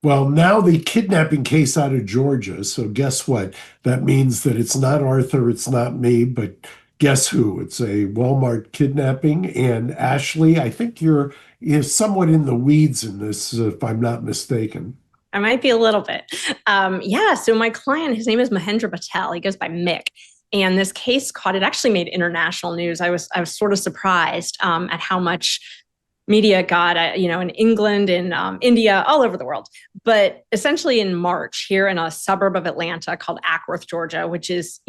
Well, now the kidnapping case out of Georgia. So guess what? That means that it's not Arthur, it's not me, but guess who? It's a Walmart kidnapping. And Ashley, I think you're somewhat in the weeds in this, if I'm not mistaken. I might be a little bit. Yeah. So my client, his name is Mahendra Patel. He goes by Mick. And this case caught, it actually made international news. I was sort of surprised at how much media got, in England, in India, all over the world. But essentially in March, here in a suburb of Atlanta called Ackworth, Georgia, which is,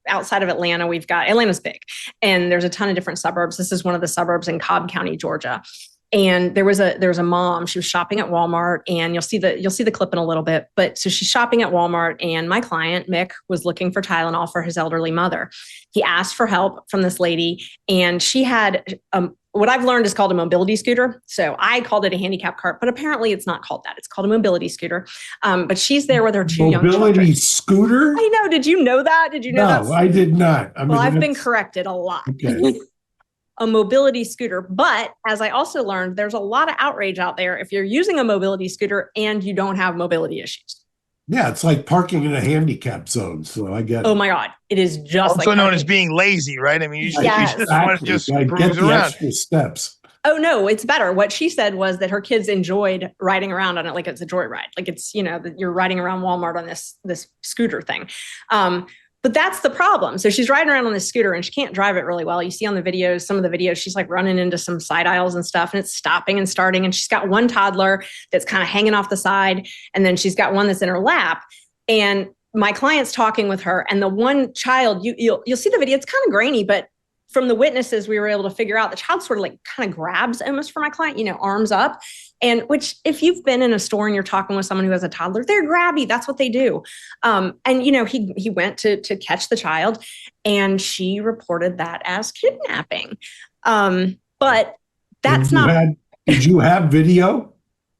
outside of Atlanta, Atlanta's big. And there's a ton of different suburbs. This is one of the suburbs in Cobb County, Georgia. And there was a mom. She was shopping at Walmart, and you'll see the clip in a little bit. But so she's shopping at Walmart, and my client Mick was looking for Tylenol for his elderly mother. He asked for help from this lady, and she had what I've learned is called a mobility scooter. So I called it a handicap cart, but apparently it's not called that. It's called a mobility scooter. But she's there with her two young children. Mobility scooter? I know. Did you know that? Did you know that? No, I did not. Well, I've been corrected a lot. Okay. A mobility scooter. But as I also learned, there's a lot of outrage out there if you're using a mobility scooter and you don't have mobility issues. Yeah, it's like parking in a handicap zone. So I get it. Oh my God. It is just also known as being lazy, right? I mean, you just want to just I get cruise the around. extra steps. Oh no, it's better. What she said was that her kids enjoyed riding around on it like it's a joyride. Like it's, that you're riding around Walmart on this scooter thing. But that's the problem. So she's riding around on this scooter and she can't drive it really well. You see on the videos, some of the videos, she's like running into some side aisles and stuff, and it's stopping and starting. And she's got one toddler that's kind of hanging off the side. And then she's got one that's in her lap. And my client's talking with her. And the one child, you'll see the video, it's kind of grainy, but from the witnesses, we were able to figure out the child sort of like kind of grabs almost for my client, arms up. And which, if you've been in a store and you're talking with someone who has a toddler, they're grabby. That's what they do. He went to catch the child, and she reported that as kidnapping. But that's not. Did you have video?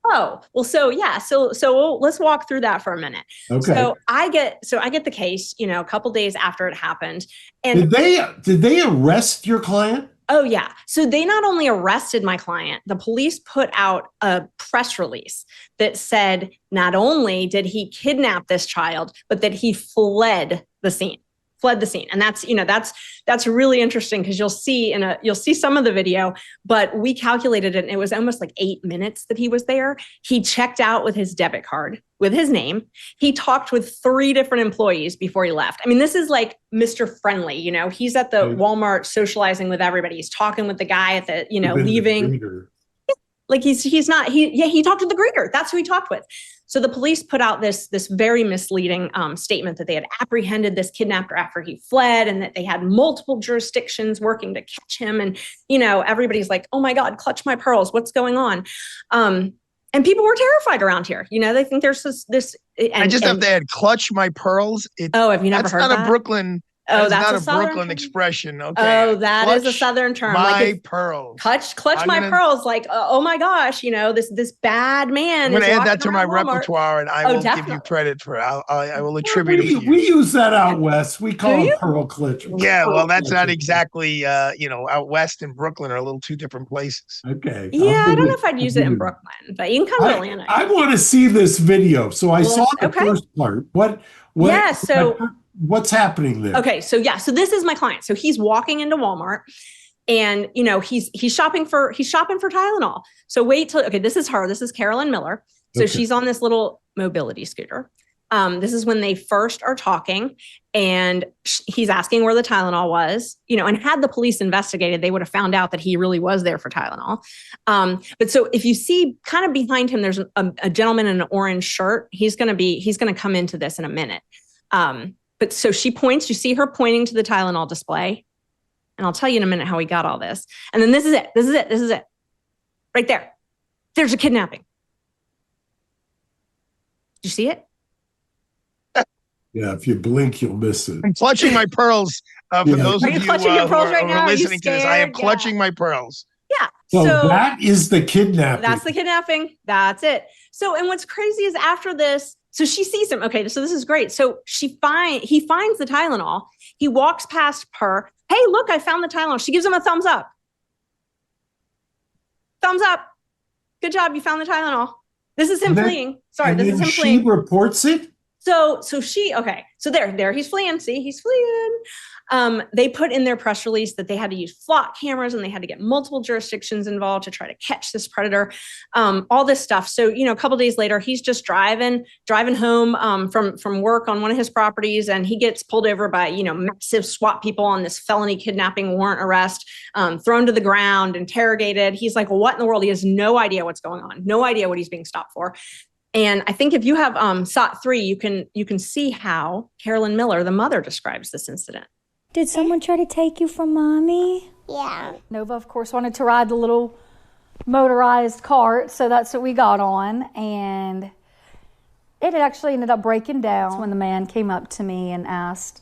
Oh, well, so yeah. So let's walk through that for a minute. Okay. So I get the case, a couple days after it happened. And did they arrest your client? Oh, yeah. So they not only arrested my client, the police put out a press release that said not only did he kidnap this child, but that he fled the scene. And that's really interesting because you'll see some of the video, but we calculated it and it was almost like 8 minutes that he was there. He checked out with his debit card with his name. He talked with 3 different employees before he left. I mean, this is like Mr. Friendly, he's at the Walmart socializing with everybody. He's talking with the guy at the, leaving. Like he talked to the greeter. That's who he talked with. So the police put out this very misleading statement that they had apprehended this kidnapper after he fled, and that they had multiple jurisdictions working to catch him. And everybody's like, "Oh my God, clutch my pearls! What's going on?" And people were terrified around here. They think there's this. I just have to add, "clutch my pearls." Have you never heard that? That's not a Brooklyn. Oh, that's not a Brooklyn expression. Okay. Oh, that is a Southern term. My pearls. Clutch my pearls. Like, oh my gosh, this bad man. I'm going to add that to my repertoire, and I will give you credit for. I will attribute it to you. We use that out west. We call it pearl clutch. Yeah, well, that's not exactly. Out west and Brooklyn are a little two different places. Okay. Yeah, I don't know if I'd use it in Brooklyn, but you can come to Atlanta. I want to see this video. So I saw the first part. What? Yeah. So. What's happening there? Okay, so this is my client. So he's walking into Walmart, and he's shopping for Tylenol. So wait till this is her. This is Carolyn Miller. So she's on this little mobility scooter. This is when they first are talking, and he's asking where the Tylenol was. And had the police investigated, they would have found out that he really was there for Tylenol. But so if you see kind of behind him, there's a gentleman in an orange shirt. He's gonna come into this in a minute. But so she points, you see her pointing to the Tylenol display. And I'll tell you in a minute how we got all this. And then this is it. Right there. There's a kidnapping. Did you see it? Yeah, if you blink, you'll miss it. I'm clutching my pearls. For those of you who are listening to this, I am clutching my pearls. Yeah. So that is the kidnapping. That's the kidnapping. That's it. So, and what's crazy is after this, so she sees him. Okay, so this is great. So he finds the Tylenol. He walks past her. Hey, look, I found the Tylenol. She gives him a thumbs up. Thumbs up. Good job. You found the Tylenol. This is him fleeing. Sorry, this is him fleeing. She reports it? So there he's fleeing. See, he's fleeing. They put in their press release that they had to use flock cameras and they had to get multiple jurisdictions involved to try to catch this predator, all this stuff. So, a couple of days later, he's just driving home from work on one of his properties, and he gets pulled over by, massive SWAT people on this felony kidnapping warrant arrest, thrown to the ground, interrogated. He's like, what in the world? He has no idea what's going on, no idea what he's being stopped for. And I think if you have SOT 3, you can see how Carolyn Miller, the mother, describes this incident. Did someone try to take you from Mommy? Yeah. Nova, of course, wanted to ride the little motorized cart, so that's what we got on. And it actually ended up breaking down when the man came up to me and asked,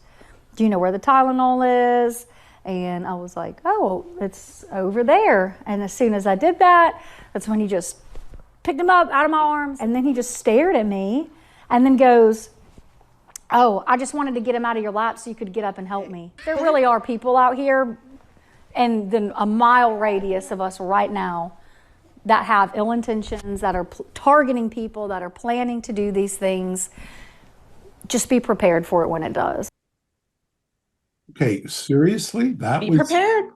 do you know where the Tylenol is? And I was like, oh, it's over there. And as soon as I did that, that's when he just picked him up out of my arms, and then he just stared at me and then goes, oh, I just wanted to get him out of your lap so you could get up and help me. There really are people out here and then a mile radius of us right now that have ill intentions, that are targeting people, that are planning to do these things. Just be prepared for it when it does. Okay, seriously? Be prepared.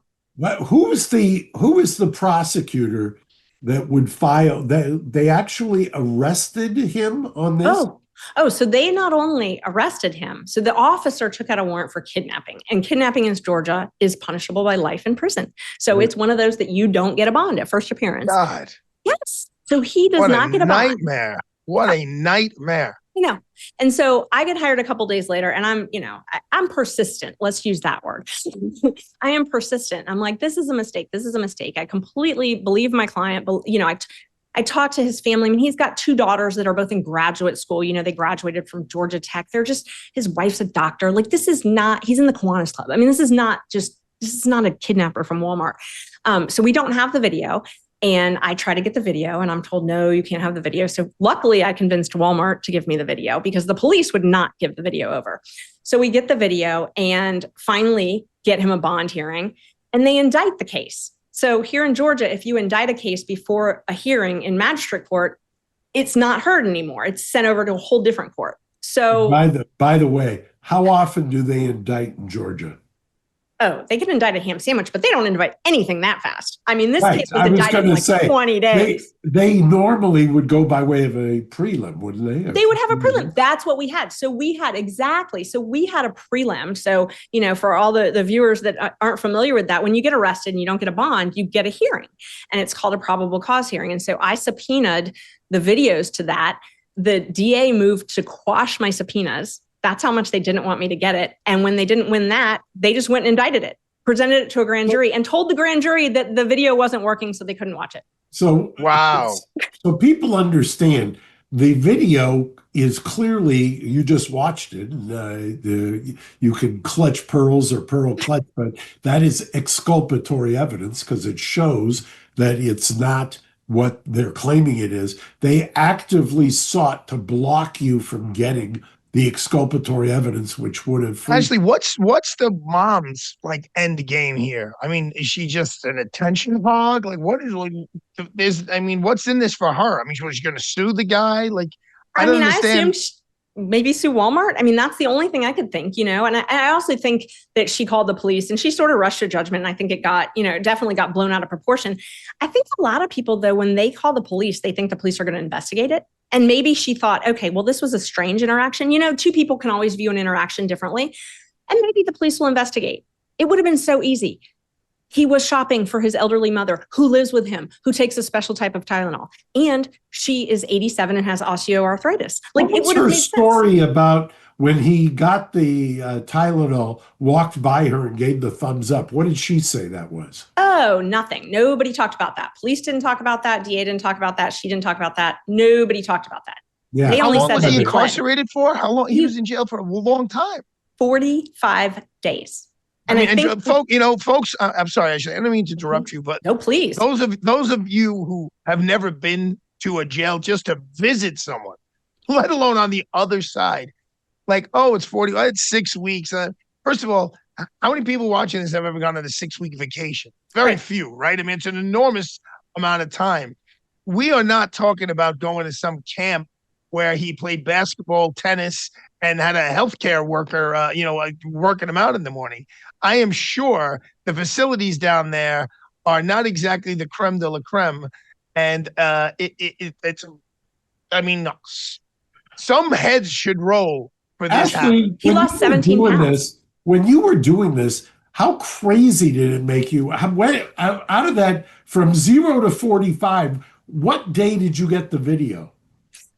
Who is the prosecutor that would file that? They actually arrested him on this? So they not only arrested him, so the officer took out a warrant for kidnapping, and kidnapping in Georgia is punishable by life in prison. So it's one of those that you don't get a bond at first appearance. God. Yes. So he does not get a bond. Nightmare. What a nightmare. And so I get hired a couple days later, and I'm persistent. Let's use that word. I am persistent. I'm like, this is a mistake. This is a mistake. I completely believe my client. But, I talked to his family. I mean, he's got 2 daughters that are both in graduate school. They graduated from Georgia Tech. His wife's a doctor. Like, he's in the Kiwanis Club. I mean, this is not a kidnapper from Walmart. So we don't have the video. And I try to get the video, and I'm told, no, you can't have the video. So luckily I convinced Walmart to give me the video because the police would not give the video over. So we get the video and finally get him a bond hearing, and they indict the case. So here in Georgia, if you indict a case before a hearing in magistrate court, it's not heard anymore. It's sent over to a whole different court. So by the way, how often do they indict in Georgia? Oh, they can indict a ham sandwich, but they don't indict anything that fast. I mean, this case was indicted in like 20 days. They normally would go by way of a prelim, wouldn't they? They would have a prelim. That's what we had. So we had a prelim. So, for all the viewers that aren't familiar with that, when you get arrested and you don't get a bond, you get a hearing, and it's called a probable cause hearing. And so I subpoenaed the videos to that. The DA moved to quash my subpoenas. That's how much they didn't want me to get it. And when they didn't win that, they just went and indicted it, presented it to a grand jury, and told the grand jury that the video wasn't working, so they couldn't watch it. So, wow. So people understand the video is clearly, you just watched it. You can clutch pearls or pearl clutch, but that is exculpatory evidence because it shows that it's not what they're claiming it is. They actively sought to block you from getting the exculpatory evidence, which would have actually, what's the mom's end game here? I mean, is she just an attention hog? What's in this for her? I mean, was she going to sue the guy? I don't understand. I assumed maybe sue Walmart. I mean, that's the only thing I could think, and I also think that she called the police and she sort of rushed to judgment. And I think it got, definitely got blown out of proportion. I think a lot of people, though, when they call the police, they think the police are going to investigate it. And maybe she thought, okay, well, this was a strange interaction. 2 people can always view an interaction differently. And maybe the police will investigate. It would have been so easy. He was shopping for his elderly mother who lives with him, who takes a special type of Tylenol. And she is 87 and has osteoarthritis. What's her story about when he got the Tylenol, walked by her and gave the thumbs up? What did she say that was? Oh, nothing. Nobody talked about that. Police didn't talk about that. DA didn't talk about that. She didn't talk about that. Nobody talked about that. Yeah. They only How long said was he that incarcerated for? How long? He was in jail for a long time. 45 days. And I think, folks, I'm sorry, Ashley, I don't mean to interrupt you, but no, please. Those of you who have never been to a jail just to visit someone, let alone on the other side, it's 6 weeks. First of all, how many people watching this have ever gone on a 6-week vacation? Very few, right? I mean, it's an enormous amount of time. we are not talking about going to some camp where he played basketball, tennis, and had a healthcare worker, like working him out in the morning. I am sure the facilities down there are not exactly the creme de la creme, and it's. I mean, some heads should roll for this. Actually, He lost 17 pounds. When you were doing this, how crazy did it make you? Out of that, from 0 to 45, what day did you get the video?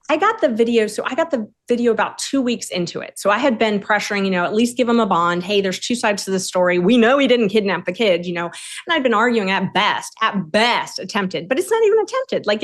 I got the video. So I got the video about 2 weeks into it. So I had been pressuring, at least give him a bond. Hey, there's two sides to the story. We know he didn't kidnap the kid, and I'd been arguing at best attempted, but it's not even attempted. Like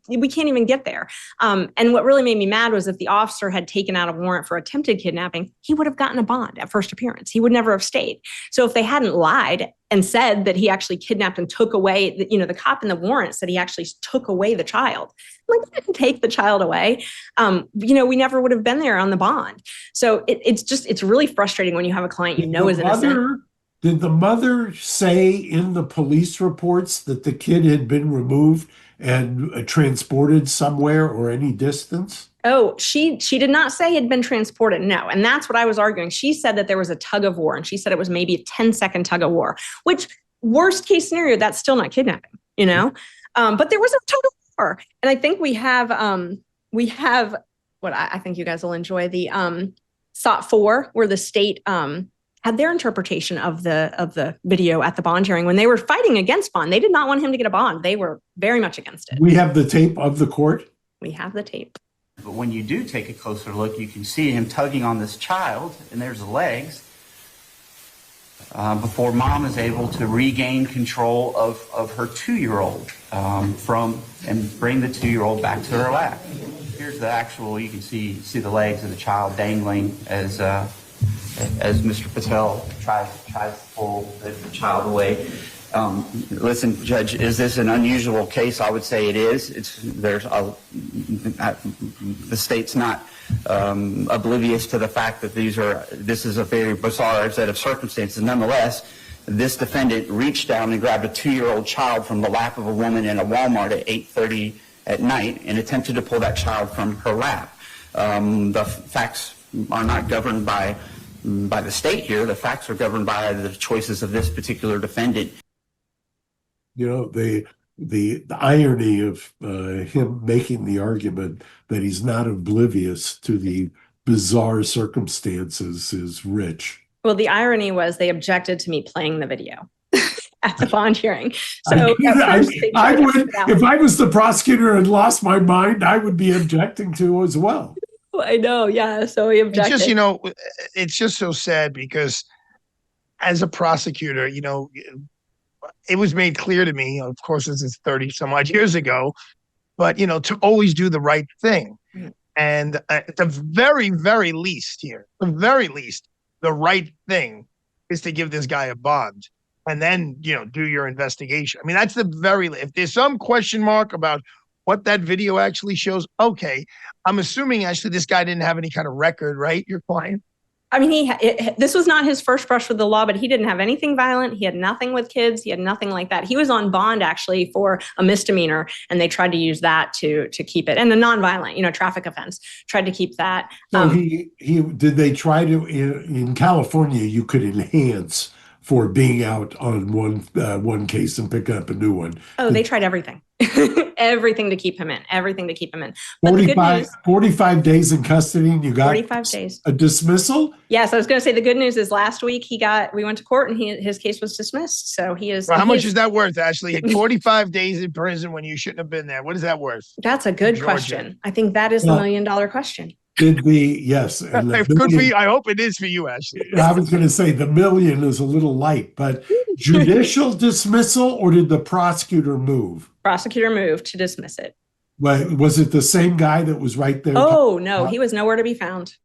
we can't even get there. And what really made me mad was if the officer had taken out a warrant for attempted kidnapping, he would have gotten a bond at first appearance. He would never have stayed. So if they hadn't lied and said that he actually kidnapped and took away, the cop in the warrant said he actually took away the child. Like, he didn't take the child away. We never would have been there on the bond. So it's really frustrating when you have a client is innocent. Did the mother say in the police reports that the kid had been removed and transported somewhere or any distance? Oh, she did not say he had been transported. No. And that's what I was arguing. She said that there was a tug of war, and she said it was maybe a 10-second tug of war, which worst case scenario, that's still not kidnapping, but there was a tug of war. And I think we have what I think you guys will enjoy, the SOT 4, where the state had their interpretation of the video at the bond hearing. When they were fighting against bond, they did not want him to get a bond. They were very much against it. We have the tape of the court. We have the tape. But when you do take a closer look, you can see him tugging on this child, and there's the legs, before mom is able to regain control of her 2-year-old and bring the 2-year-old back to her lap. Here's the actual, you can see the legs of the child dangling as Mr. Patel tries to pull the child away. Listen, Judge, is this an unusual case? I would say it is. The state's not oblivious to the fact that this is a very bizarre set of circumstances. Nonetheless, this defendant reached down and grabbed a 2-year-old child from the lap of a woman in a Walmart at 8:30 at night and attempted to pull that child from her lap. The facts are not governed by the state here. The facts are governed by the choices of this particular defendant. The irony of him making the argument that he's not oblivious to the bizarre circumstances is rich. Well, the irony was they objected to me playing the video at the bond hearing. So I would, if I was the prosecutor and lost my mind, I would be objecting to as well. I know, yeah. So he objected. It's just, it's just so sad because as a prosecutor, it was made clear to me, of course, this is 30 some odd years ago, but, to always do the right thing. Mm-hmm. And at the very, very least here, the right thing is to give this guy a bond and then, do your investigation. I mean, that's if there's some question mark about what that video actually shows, okay, I'm assuming actually this guy didn't have any kind of record, right? Your client? I mean, this was not his first brush with the law, but he didn't have anything violent. He had nothing with kids. He had nothing like that. He was on bond actually for a misdemeanor, and they tried to use that to keep it, and a nonviolent, traffic offense. Tried to keep that. So did they try to in California? You could enhance for being out on one case and pick up a new one. Oh, they tried everything. Everything to keep him in. But 45 days in custody, and you got 45 days. A dismissal? Yes, I was going to say the good news is last week we went to court and his case was dismissed. So he is. Well, how much is that worth, Ashley? 45 days in prison when you shouldn't have been there. What is that worth? That's a good question. I think that is the $1 million question. Yes. And it could be. I hope it is for you, Ashley. I was going to say the $1 million is a little light, but judicial dismissal, or did the prosecutor move? Prosecutor moved to dismiss it. Was it the same guy that was right there? Oh, no, he was nowhere to be found.